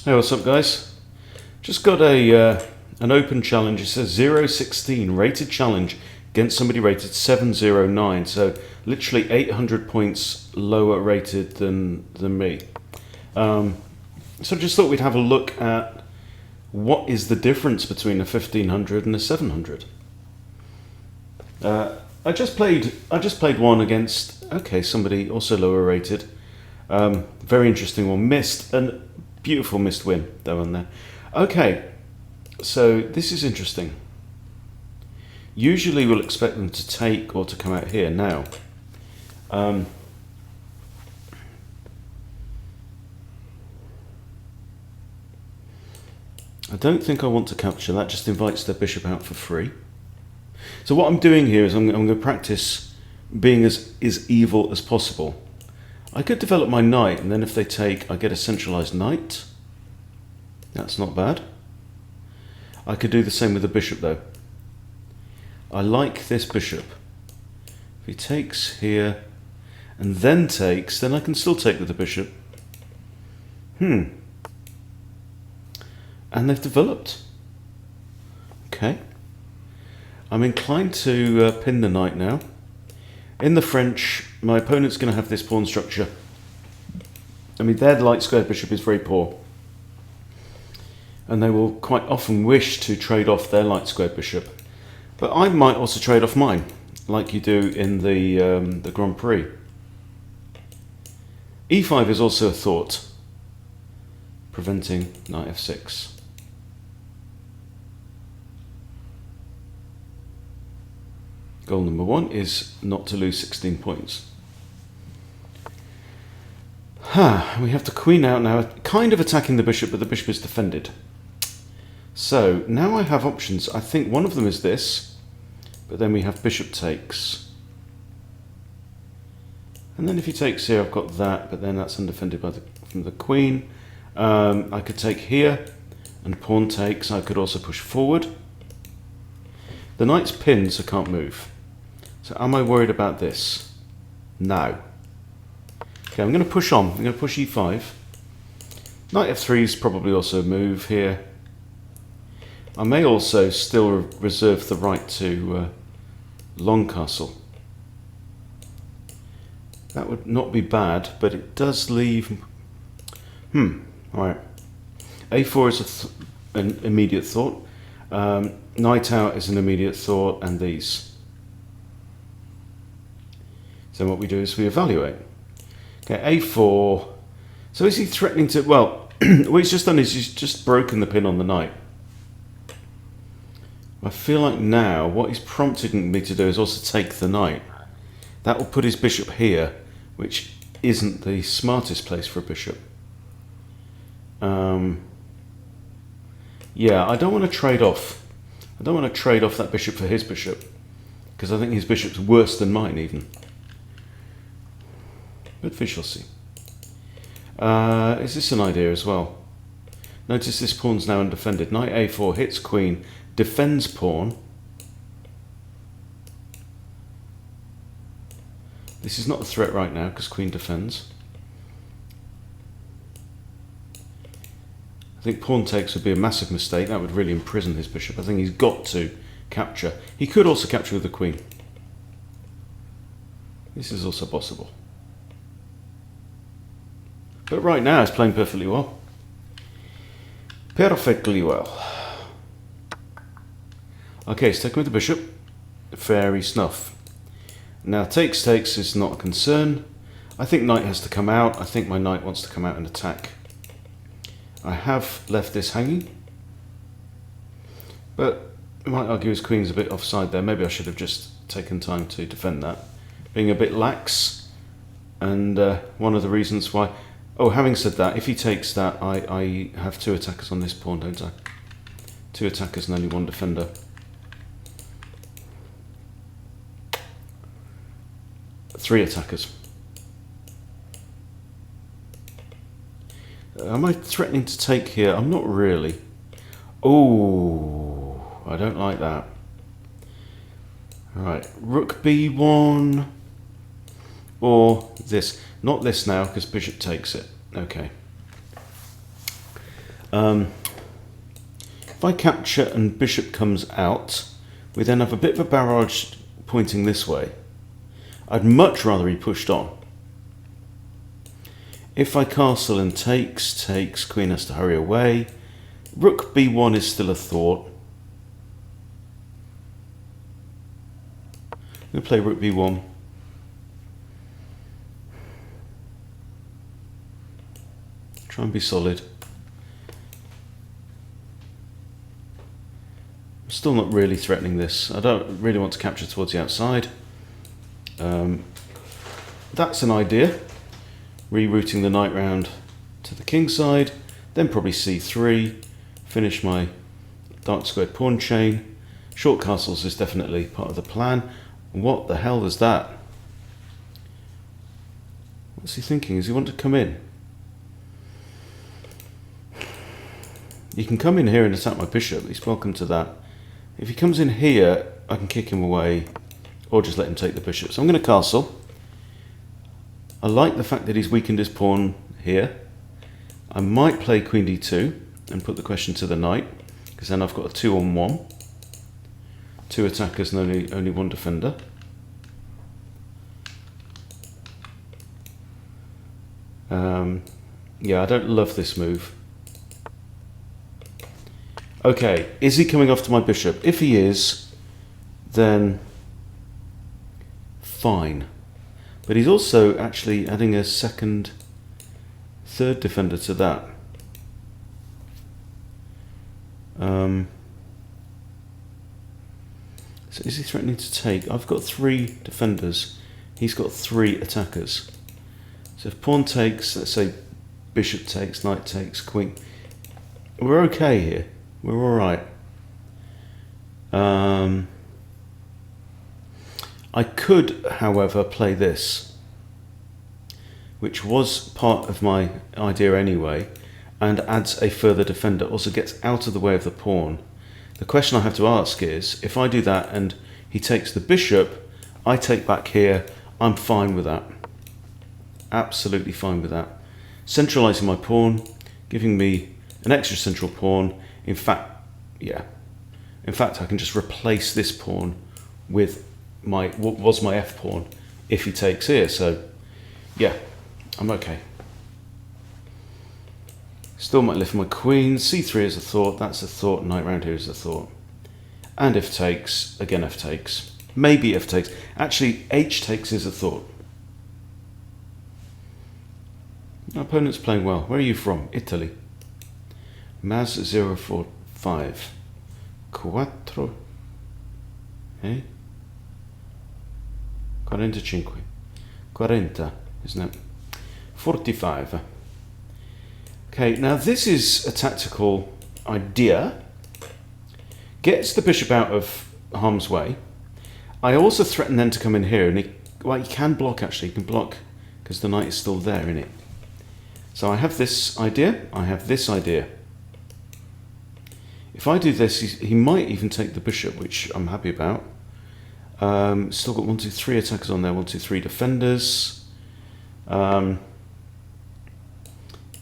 Hey, what's up, guys? Just got an open challenge. It says 016 rated challenge against somebody rated 709. So literally 800 points lower rated than me. So I just thought we'd have a look at what is the difference between a 1500 and a 700. I just played one against somebody also lower rated. Very interesting one. Missed a beautiful missed win though on there. Okay, so this is interesting. Usually we'll expect them to take or to come out here now. I don't think I want to capture. That just invites their bishop out for free. So what I'm doing here is I'm going to practice being as evil as possible. I could develop my knight, and then if they take, I get a centralized knight. That's not bad. I could do the same with the bishop though. I like this bishop. If he takes here and then takes, then I can still take with the bishop. And they've developed. Okay. I'm inclined to pin the knight now. In the French, my opponent's going to have this pawn structure. I mean, their light square bishop is very poor. And they will quite often wish to trade off their light square bishop. But I might also trade off mine, like you do in the Grand Prix. E5 is also a thought, preventing knight f6. Goal number one is not to lose 16 points. We have the queen out now, kind of attacking the bishop, but the bishop is defended. So now I have options. I think one of them is this, but then we have bishop takes. And then if he takes here, I've got that, but then that's undefended by from the queen. I could take here, and pawn takes. I could also push forward. The knight's pinned, so can't move. So am I worried about this? No. Okay, I'm going to push on. I'm going to push e5. Knight f3 is probably also a move here. I may also still reserve the right to long castle. That would not be bad, but it does leave... Alright. a4 is an immediate thought. Knight out is an immediate thought, and these. So what we do is we evaluate. Okay, a4. So is he threatening to... Well, what he's just done is he's just broken the pin on the knight. I feel like now what he's prompting me to do is also take the knight. That will put his bishop here, which isn't the smartest place for a bishop. Yeah, I don't want to trade off. I don't want to trade off that bishop for his bishop, because I think his bishop's worse than mine even. But we shall see. Is this an idea as well? Notice this pawn's now undefended. Knight a4 hits queen, defends pawn. This is not a threat right now because queen defends. I think pawn takes would be a massive mistake. That would really imprison his bishop. I think he's got to capture. He could also capture with the queen. This is also possible. But right now it's playing perfectly well. Perfectly well. Okay, it's taken with the bishop. Fairy snuff. Now takes is not a concern. I think knight has to come out. I think my knight wants to come out and attack. I have left this hanging. But I might argue his queen's a bit offside there. Maybe I should have just taken time to defend that. Being a bit lax. And one of the reasons why... Oh, having said that, if he takes that, I have two attackers on this pawn, don't I? Two attackers and only one defender. Three attackers. Am I threatening to take here? I'm not really. Oh, I don't like that. Alright, rook b1. Or this. Not this now, because bishop takes it. Okay. If I capture and bishop comes out, we then have a bit of a barrage pointing this way. I'd much rather he pushed on. If I castle and takes, queen has to hurry away. Rook b1 is still a thought. I'm going to play rook b1. Try and be solid. I'm still not really threatening this. I don't really want to capture towards the outside. That's an idea. Rerouting the knight round to the king side, then probably c3, finish my dark squared pawn chain. Short castles is definitely part of the plan. What the hell is that? What's he thinking? Does he want to come in? He can come in here and attack my bishop. He's welcome to that. If he comes in here, I can kick him away or just let him take the bishop. So I'm going to castle. I like the fact that he's weakened his pawn here. I might play queen d2 and put the question to the knight, because then I've got a 2-on-1. 2 attackers and only 1 defender. Yeah, I don't love this move. Okay, is he coming off to my bishop? If he is, then fine. But he's also actually adding a third defender to that. So is he threatening to take? I've got 3 defenders. He's got 3 attackers. So if pawn takes, let's say bishop takes, knight takes, queen. We're okay here. We're all right. I could, however, play this, which was part of my idea anyway, and adds a further defender, also gets out of the way of the pawn. The question I have to ask is, if I do that and he takes the bishop, I take back here, I'm fine with that. Absolutely fine with that. Centralizing my pawn, giving me an extra central pawn. In fact, yeah. In fact, I can just replace this pawn with what was my f pawn if he takes here. So, yeah, I'm okay. Still might lift my queen. c3 is a thought. That's a thought. Knight round here is a thought. And if takes, again f takes. Maybe f takes. Actually, h takes is a thought. My opponent's playing well. Where are you from? Italy. Maz 045. 4. Eh? 45. 40, isn't it? 45. Okay, now this is a tactical idea. Gets the bishop out of harm's way. I also threaten then to come in here, and he can block actually. He can block because the knight is still there, isn't it? So I have this idea. I have this idea. If I do this, he might even take the bishop, which I'm happy about. Still got 1, 2, 3 attackers on there. 1, 2, 3 defenders.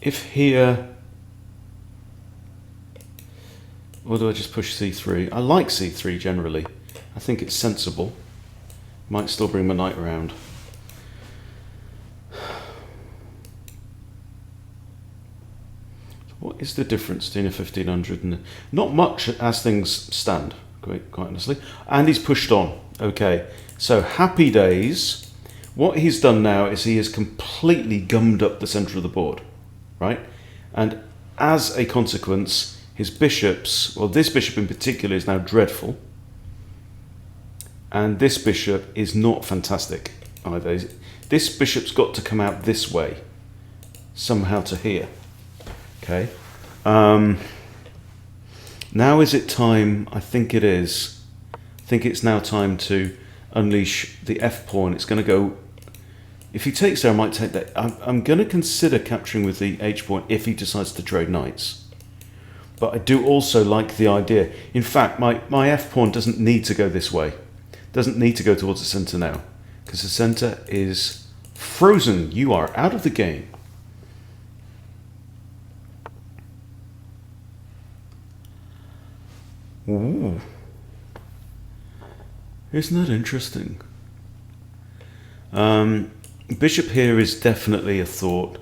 If here, or do I just push c3? I like c3 generally. I think it's sensible. Might still bring my knight around. What is the difference between a 1500 and not much as things stand, quite honestly. And he's pushed on. Okay, so happy days. What he's done now is he has completely gummed up the center of the board, right? And as a consequence, his bishops, well, this bishop in particular is now dreadful. And this bishop is not fantastic either. This bishop's got to come out this way, somehow to here. Okay. Now is it time? I think it is. I think it's now time to unleash the f pawn. It's going to go. If he takes there, I might take that. I'm going to consider capturing with the h pawn if he decides to trade knights. But I do also like the idea. In fact, my f pawn doesn't need to go this way. Doesn't need to go towards the center now, because the center is frozen. You are out of the game. Ooh. Isn't that interesting? Bishop here is definitely a thought.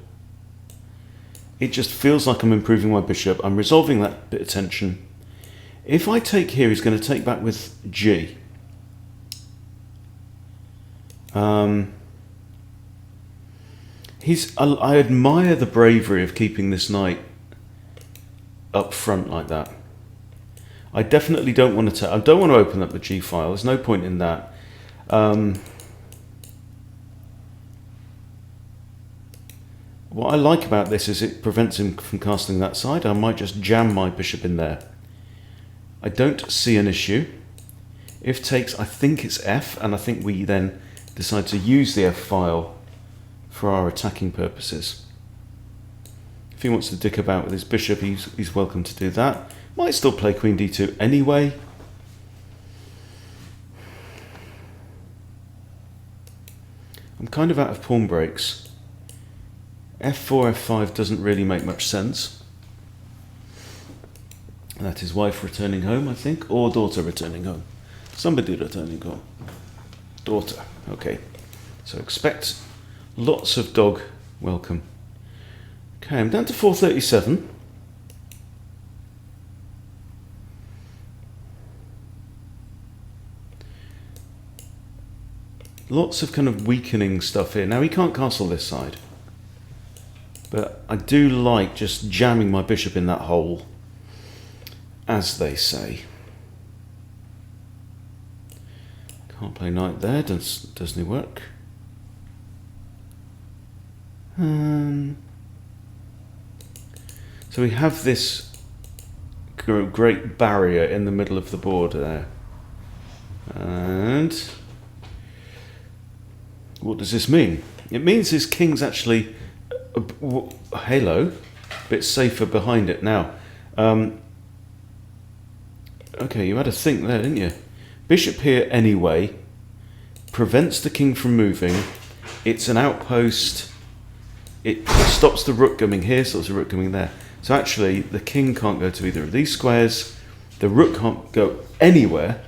It just feels like I'm improving my bishop. I'm resolving that bit of tension. If I take here, he's going to take back with G. I admire the bravery of keeping this knight up front like that. I definitely don't want to. I don't want to open up the G file. There's no point in that. What I like about this is it prevents him from casting that side. I might just jam my bishop in there. I don't see an issue. If takes, I think it's F, and I think we then decide to use the F file for our attacking purposes. If he wants to dick about with his bishop, he's welcome to do that. Might still play Queen D2 anyway. I'm kind of out of pawn breaks. F4, F5 doesn't really make much sense. That is wife returning home, I think, or daughter returning home. Somebody returning home. Daughter, okay. So expect lots of dog welcome. Okay, I'm down to 437. Lots of kind of weakening stuff here. Now he can't castle this side. But I do like just jamming my bishop in that hole, as they say. Can't play knight there, doesn't it work? So we have this great barrier in the middle of the board there. And what does this mean? It means his king's actually halo, a bit safer behind it now. Okay, you had a think there, didn't you? Bishop here anyway prevents the king from moving. It's an outpost. It stops the rook coming here, stops the rook coming there. So actually, the king can't go to either of these squares. The rook can't go anywhere.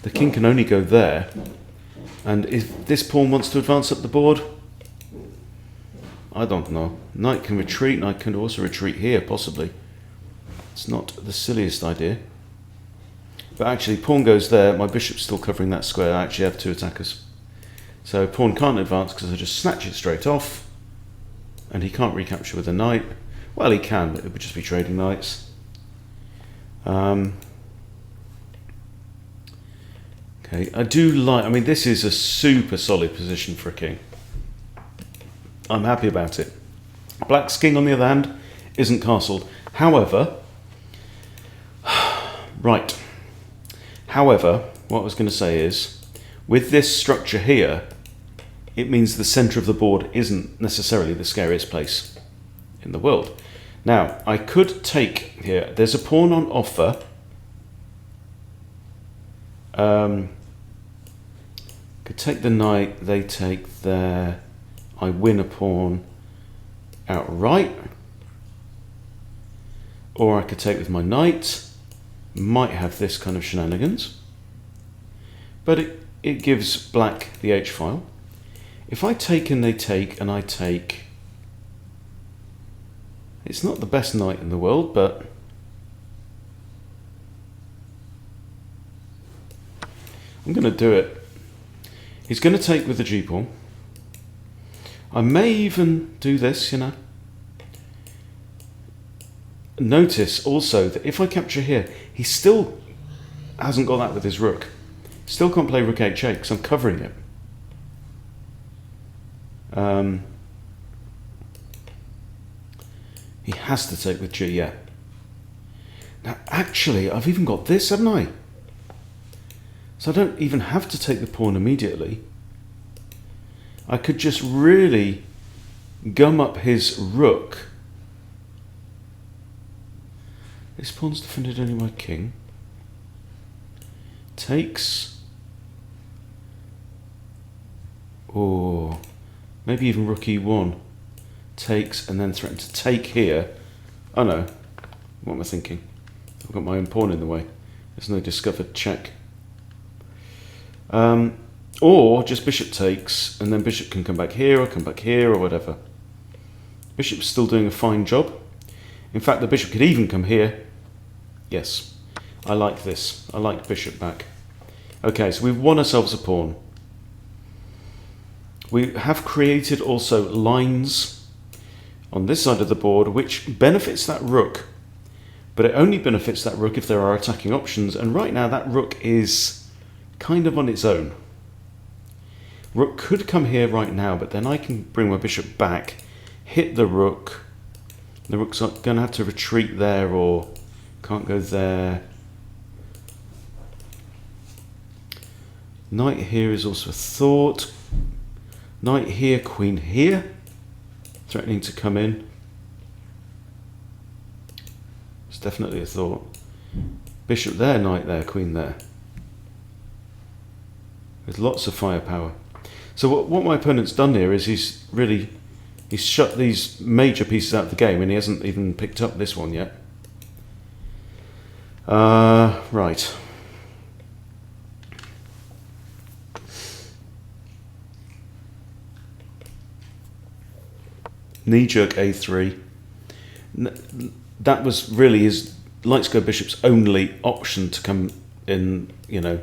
The king can only go there. And if this pawn wants to advance up the board, I don't know. Knight can retreat. Knight can also retreat here, possibly. It's not the silliest idea. But actually, pawn goes there. My bishop's still covering that square. I actually have two attackers. So pawn can't advance because I just snatch it straight off. And he can't recapture with a knight. Well, he can, but it would just be trading knights. Okay, I do like... I mean, this is a super solid position for a king. I'm happy about it. Black's king, on the other hand, isn't castled. However... Right. However, what I was going to say is, with this structure here, it means the centre of the board isn't necessarily the scariest place in the world. Now, I could take here, there's a pawn on offer. Could take the knight, they take their... I win a pawn outright. Or I could take with my knight. Might have this kind of shenanigans. But it gives black the h-file. If I take and they take and I take... It's not the best knight in the world, but... I'm going to do it. He's going to take with the g-pawn. I may even do this, you know. Notice also that if I capture here, he still hasn't got that with his rook. Still can't play rook h8 because I'm covering it. He has to take with g, yeah. Now, actually, I've even got this, haven't I? So I don't even have to take the pawn immediately. I could just really gum up his rook. This pawn's defended only by king. Takes. Or maybe even rook e1. Takes and then threaten to take here. Oh no. What am I thinking? I've got my own pawn in the way. There's no discovered check. Or just bishop takes, and then bishop can come back here or come back here or whatever. Bishop's still doing a fine job. In fact, the bishop could even come here. Yes, I like this. I like bishop back. Okay, so we've won ourselves a pawn. We have created also lines on this side of the board, which benefits that rook. But it only benefits that rook if there are attacking options. And right now, that rook is kind of on its own. Rook could come here right now, but then I can bring my bishop back, hit the rook. The rook's going to have to retreat there or can't go there. Knight here is also a thought. Knight here, queen here. Threatening to come in. It's definitely a thought. Bishop there, knight there, queen there. There's lots of firepower. So what my opponent's done here is he's shut these major pieces out of the game, and he hasn't even picked up this one yet. Right. Knee-jerk a3. That was really his lights go bishop's only option to come in, you know,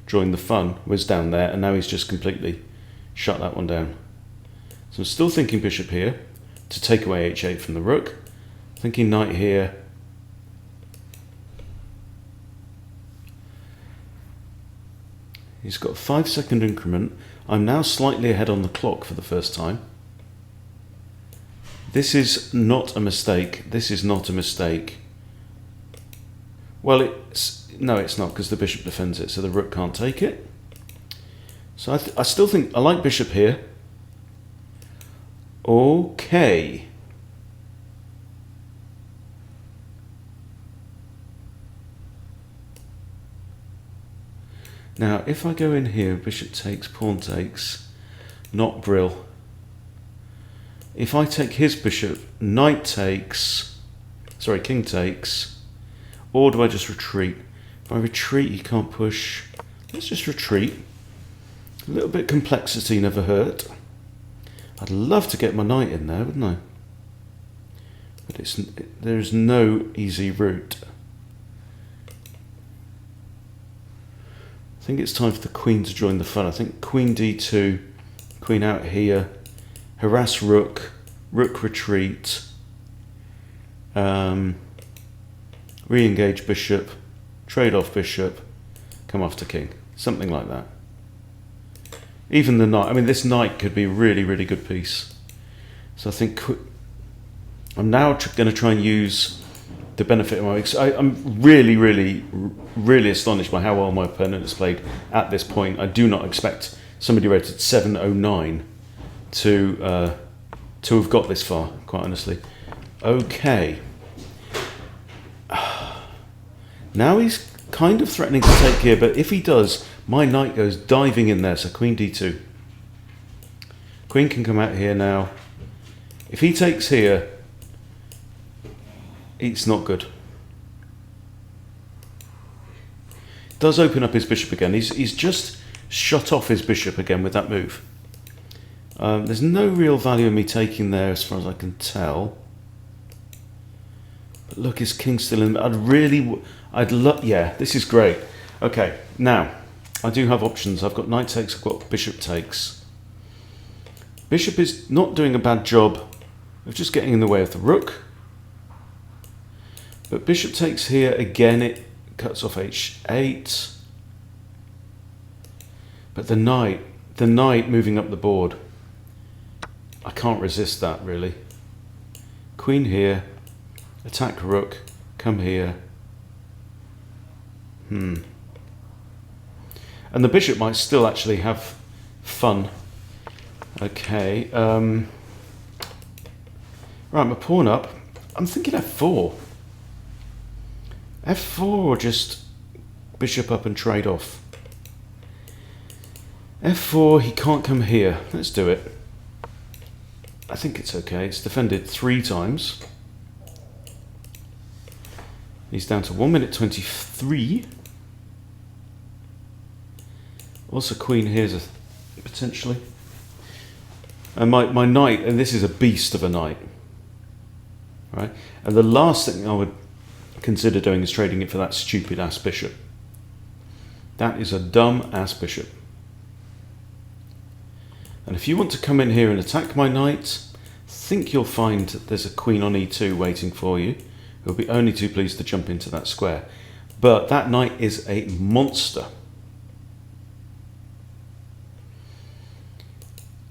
join the fun, was down there, and now he's just completely shut that one down. So I'm still thinking bishop here to take away h8 from the rook. Thinking knight here. He's got a 5-second increment. I'm now slightly ahead on the clock for the first time. This is not a mistake. This is not a mistake. Well, no, it's not, because the bishop defends it, so the rook can't take it. So I still think I like bishop here. Okay. Now, if I go in here, bishop takes, pawn takes, not brill. If I take his bishop, knight takes, sorry, king takes, or do I just retreat? If I retreat, he can't push. Let's just retreat. A little bit of complexity never hurt. I'd love to get my knight in there, wouldn't I? But there's no easy route. I think it's time for the queen to join the fun. I think queen d2, queen out here, harass rook, rook retreat, re-engage bishop, trade off bishop, come after king, something like that. Even the knight, I mean, this knight could be a really, really good piece. So I think I'm now going to try and use the benefit of my... I'm really, really, really astonished by how well my opponent has played at this point. I do not expect somebody rated 709 to have got this far, quite honestly. Okay. Now he's kind of threatening to take here, but if he does, my knight goes diving in there, so queen d2. Queen can come out here now. If he takes here, it's not good. Does open up his bishop again. He's just shut off his bishop again with that move. There's no real value in me taking there as far as I can tell. But look, his king's still in. I'd love, yeah, this is great. Okay, now, I do have options. I've got knight takes, I've got bishop takes. Bishop is not doing a bad job of just getting in the way of the rook. But bishop takes here, again, it cuts off h8. But the knight moving up the board, I can't resist that, really. Queen here, attack rook, come here. And the bishop might still actually have fun. Okay. Right, my pawn up. I'm thinking f4. f4 or just bishop up and trade off. f4, he can't come here. Let's do it. I think it's okay. It's defended 3 times. He's down to 1 minute 23. Also queen here's potentially. And my knight, and this is a beast of a knight. Right? And the last thing I would consider doing is trading it for that stupid ass bishop. That is a dumb ass bishop. And if you want to come in here and attack my knight, I think you'll find there's a queen on e2 waiting for you. Who'll be only too pleased to jump into that square. But that knight is a monster.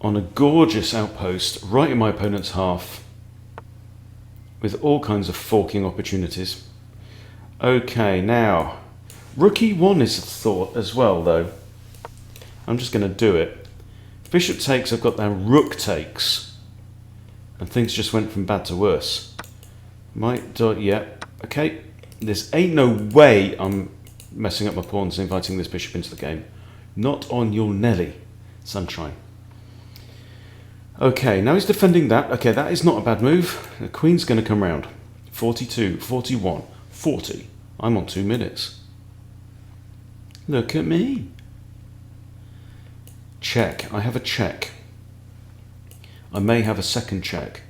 On a gorgeous outpost right in my opponent's half, with all kinds of forking opportunities. Okay, now, rook e1 is a thought as well, though. I'm just going to do it. Bishop takes, I've got that rook takes. And things just went from bad to worse. Yeah, okay. There's ain't no way I'm messing up my pawns and inviting this bishop into the game. Not on your Nelly, sunshine. Okay, now he's defending that. Okay, that is not a bad move. The queen's going to come round. 42, 41, 40. I'm on 2 minutes. Look at me. Check. I have a check. I may have a second check.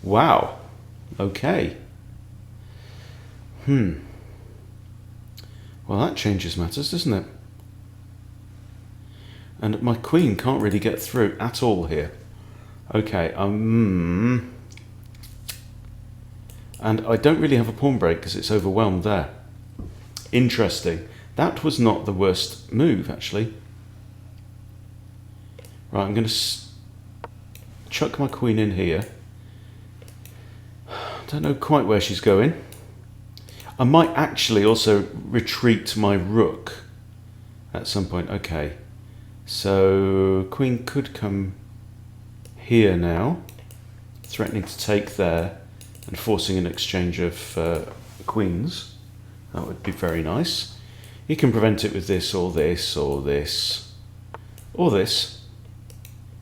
Wow. Okay. Well, that changes matters, doesn't it? And my queen can't really get through at all here. Okay, and I don't really have a pawn break because it's overwhelmed there. Interesting. That was not the worst move, actually. Right, I'm going to chuck my queen in here. Don't know quite where she's going. I might actually also retreat my rook at some point. Okay. So, queen could come here now, threatening to take there and forcing an exchange of queens. That would be very nice. You can prevent it with this or this or this or this.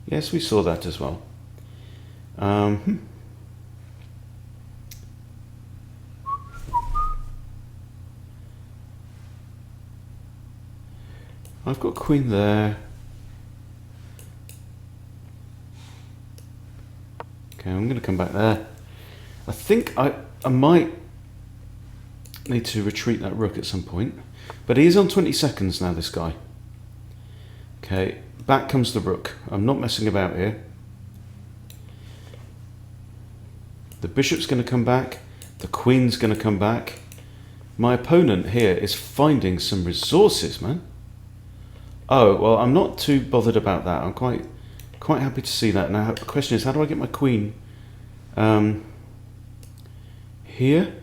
Yes, we saw that as well. I've got queen there. Okay, I'm going to come back there. I think I might need to retreat that rook at some point. But he's on 20 seconds now, this guy. Okay, back comes the rook. I'm not messing about here. The bishop's going to come back. The queen's going to come back. My opponent here is finding some resources, man. Oh, well, I'm not too bothered about that. I'm quite happy to see that. Now, the question is, how do I get my queen here?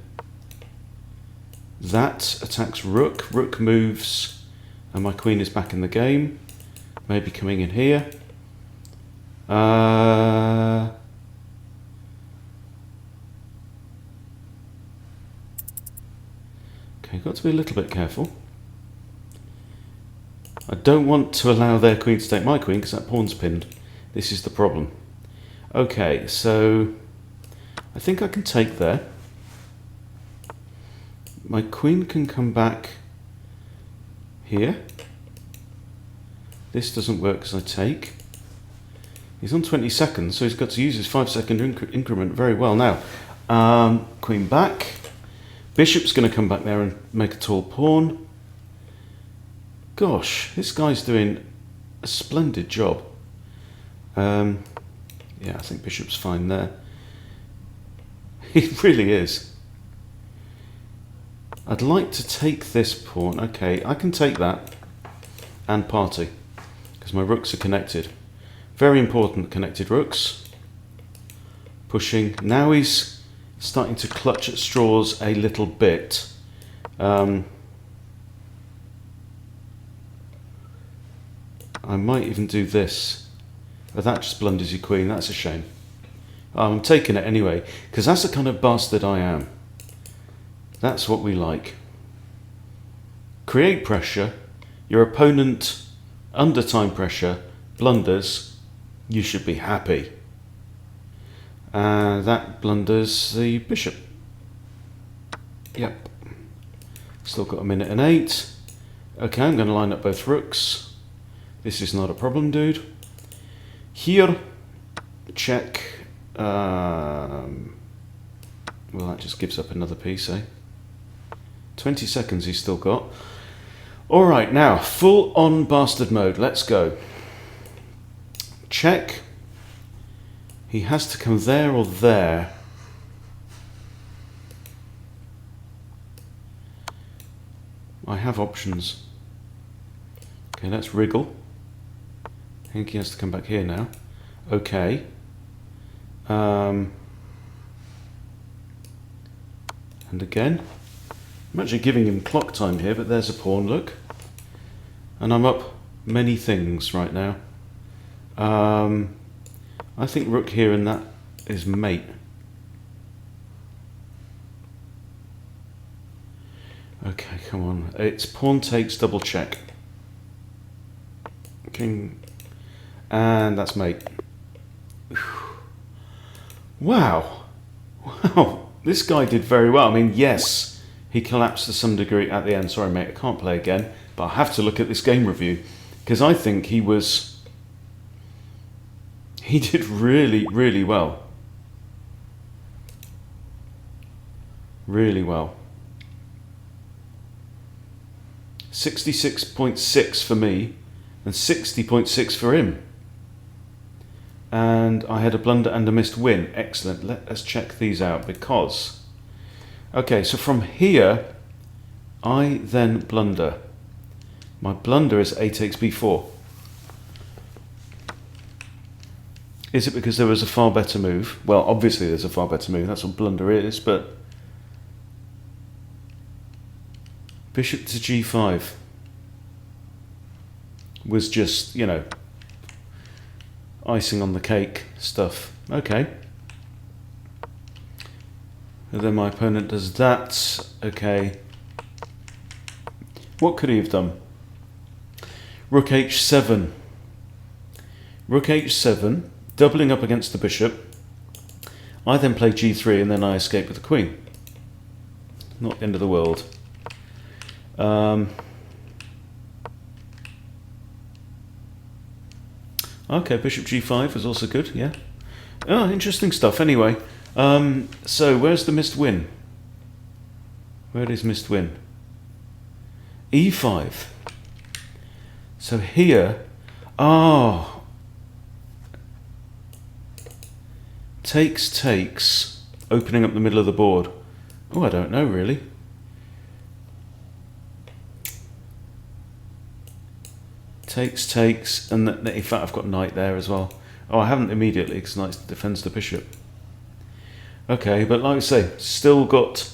That attacks rook. Rook moves, and my queen is back in the game. Maybe coming in here. Okay, got to be a little bit careful. I don't want to allow their queen to take my queen because that pawn's pinned. This is the problem. Okay, so I think I can take there. My queen can come back here. This doesn't work because I take. He's on 20 seconds, so he's got to use his 5-second increment very well. Now, queen back. Bishop's going to come back there and make a tall pawn. Gosh, this guy's doing a splendid job. Yeah, I think bishop's fine there. He really is. I'd like to take this pawn. Okay, I can take that and party because my rooks are connected. Very important, connected rooks. Pushing. Now he's starting to clutch at straws a little bit. I might even do this. But that just blunders your queen. That's a shame. I'm taking it anyway, because that's the kind of bastard I am. That's what we like. Create pressure. Your opponent, under time pressure, blunders. You should be happy. That blunders the bishop. Yep. Still got a minute and 8. Okay, I'm going to line up both rooks. This is not a problem, dude. Here, check. Well, that just gives up another piece, eh? 20 seconds he's still got. All right, now, full on bastard mode. Let's go. Check. He has to come there or there. I have options. Okay, let's wriggle. I think he has to come back here now. Okay. And again. I'm actually giving him clock time here, but there's a pawn, look. And I'm up many things right now. I think rook here and that is mate. Okay, come on. It's pawn takes double check. King. And that's mate. Wow. Wow. This guy did very well. I mean, yes, he collapsed to some degree at the end. Sorry, mate, I can't play again. But I have to look at this game review. Because I think he did really, really well. Really well. 66.6 for me and 60.6 for him. And I had a blunder and a missed win. Excellent. Let us check these out because... Okay, so from here, I then blunder. My blunder is A takes B4. Is it because there was a far better move? Well, obviously there's a far better move. That's what blunder is, but... Bishop to G5 was just, you know, icing on the cake stuff. Okay. And then my opponent does that. Okay. What could he have done? Rook H7. Rook H7, doubling up against the bishop. I then play G3 and then I escape with the queen. Not the end of the world. Okay, bishop G5 was also good, yeah. Oh, interesting stuff. Anyway, so where's the missed win? Where is missed win? E5. So here, takes, opening up the middle of the board. Oh, I don't know really. Takes, and in fact I've got knight there as well. Oh, I haven't immediately because knight defends the bishop. Okay, but like I say, still got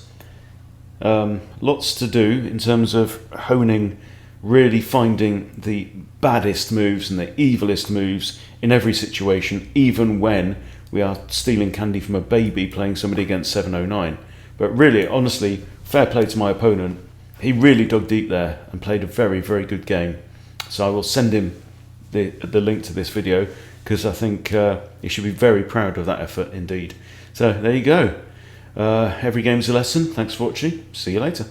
lots to do in terms of honing, really finding the baddest moves and the evilest moves in every situation, even when we are stealing candy from a baby playing somebody against 709. But really, honestly, fair play to my opponent. He really dug deep there and played a very, very good game. So I will send him the link to this video because I think he should be very proud of that effort indeed. So there you go. Every game's a lesson. Thanks for watching. See you later.